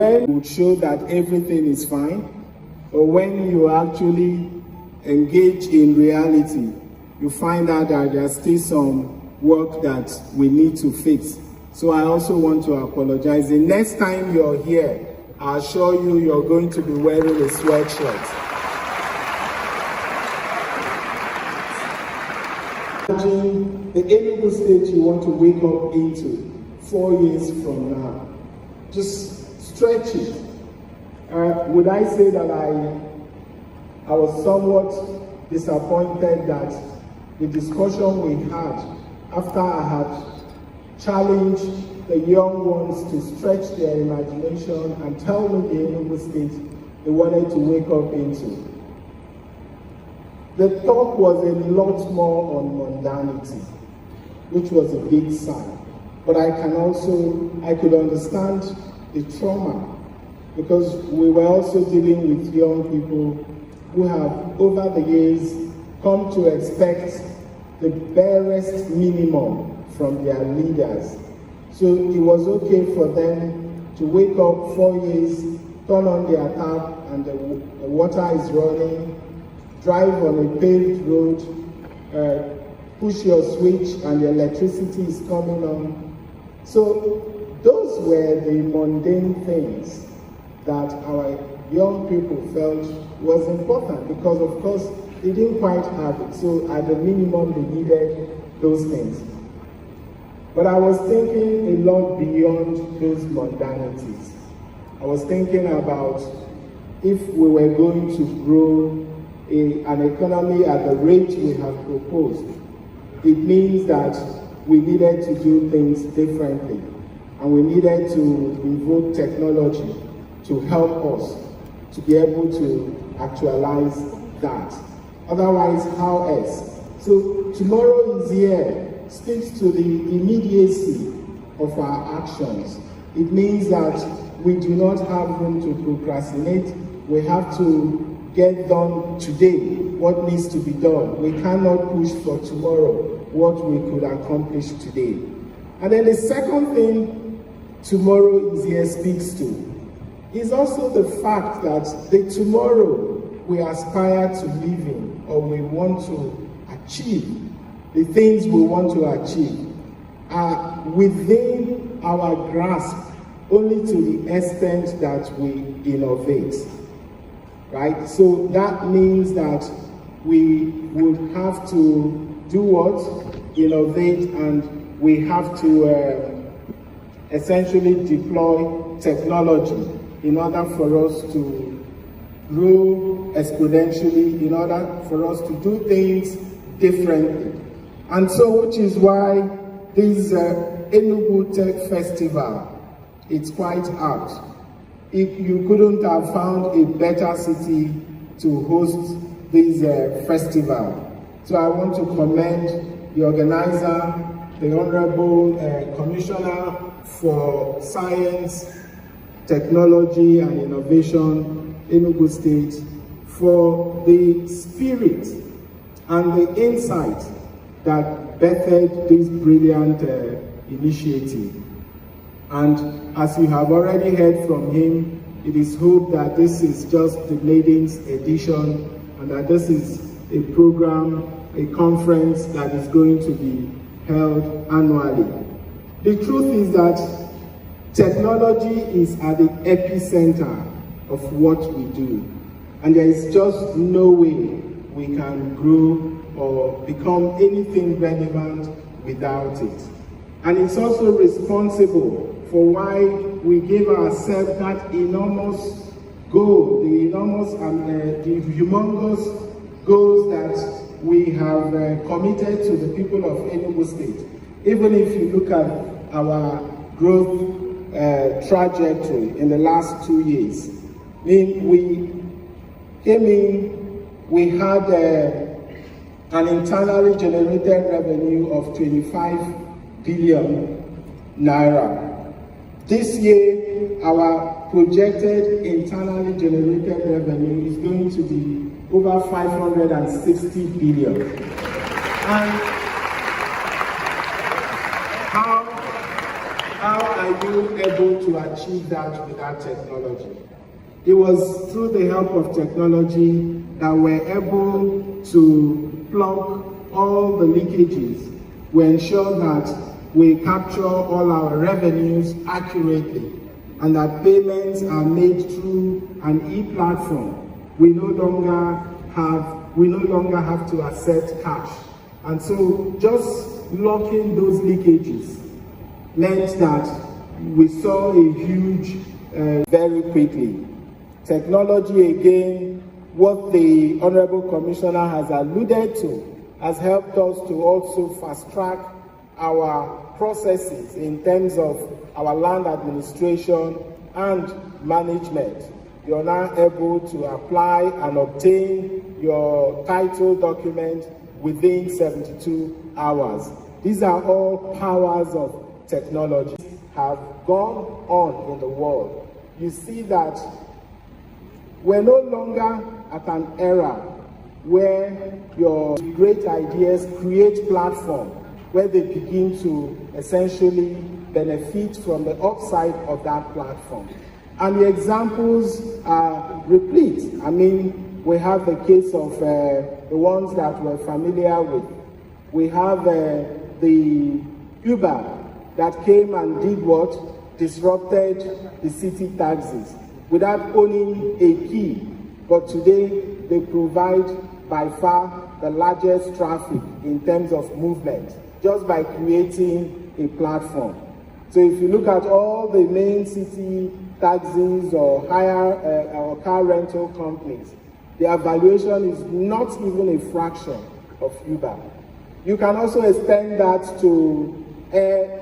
When would show that everything is fine, or when you actually engage in reality, you find out that there's still some work that we need to fix. So I also want to apologize. The next time you're here, I assure you, you're going to be wearing a sweatshirt. Imagine the Enugu State you want to wake up into 4 years from now. Just stretch it. Would I say that I was somewhat disappointed that the discussion we had after I had challenged the young ones to stretch their imagination and tell me the Enugu State they wanted to wake up into. The talk was a lot more on mundanity, which was a big sign. But I could understand the trauma, because we were also dealing with young people who have, over the years, come to expect the barest minimum from their leaders. So it was okay for them to wake up 4 years, turn on their tap, and the water is running, drive on a paved road, push your switch, and the electricity is coming on. So those were the mundane things that our young people felt was important, because of course they didn't quite have it. So at the minimum they needed those things. But I was thinking a lot beyond those mundanities. I was thinking about if we were going to grow an economy at the rate we have proposed, it means that we needed to do things differently. And we needed to invoke technology to help us to be able to actualize that. Otherwise, how else? So tomorrow is here speaks to the immediacy of our actions. It means that we do not have room to procrastinate. We have to get done today what needs to be done. We cannot push for tomorrow what we could accomplish today. And then the second thing tomorrow is here speaks to is also the fact that the tomorrow we aspire to live in, or we want to achieve, the things we want to achieve, are within our grasp only to the extent that we innovate, right? So that means that we would have to do what? Innovate, and we have to essentially deploy technology in order for us to grow exponentially, in order for us to do things differently. And so, which is why this Enugu Tech Festival, it's quite apt. You couldn't have found a better city to host this festival. So I want to commend the organizer, the Honorable Commissioner for Science, Technology and Innovation, Enugu State, for the spirit and the insight that birthed this brilliant initiative. And as you have already heard from him, it is hoped that this is just the maiden edition, and that this is a program, a conference that is going to be held annually. The truth is that technology is at the epicenter of what we do, and there is just no way we can grow or become anything relevant without it. And it's also responsible for why we give ourselves that enormous goal, the humongous goals that we have committed to the people of Enugu State. Even if you look at our growth trajectory in the last 2 years, we came in, we had an internally generated revenue of 25 billion naira. This year, our projected internally generated revenue is going to be over 560 billion. And how you able to achieve that with that technology? It was through the help of technology that we're able to plug all the leakages. We ensure that we capture all our revenues accurately and that payments are made through an e-platform. We no longer have to accept cash. And so just locking those leakages meant that we saw a huge, very quickly. Technology, again, what the Honorable Commissioner has alluded to, has helped us to also fast-track our processes in terms of our land administration and management. You're now able to apply and obtain your title document within 72 hours. These are all powers of technology have gone on in the world. You see that we're no longer at an era where your great ideas create platforms where they begin to essentially benefit from the upside of that platform. And the examples are replete. I mean, we have the case of the ones that we're familiar with. We have the Uber that came and did what? Disrupted the city taxis without owning a key. But today, they provide by far the largest traffic in terms of movement, just by creating a platform. So if you look at all the main city taxis or or car rental companies, their valuation is not even a fraction of Uber. You can also extend that to Airbnb.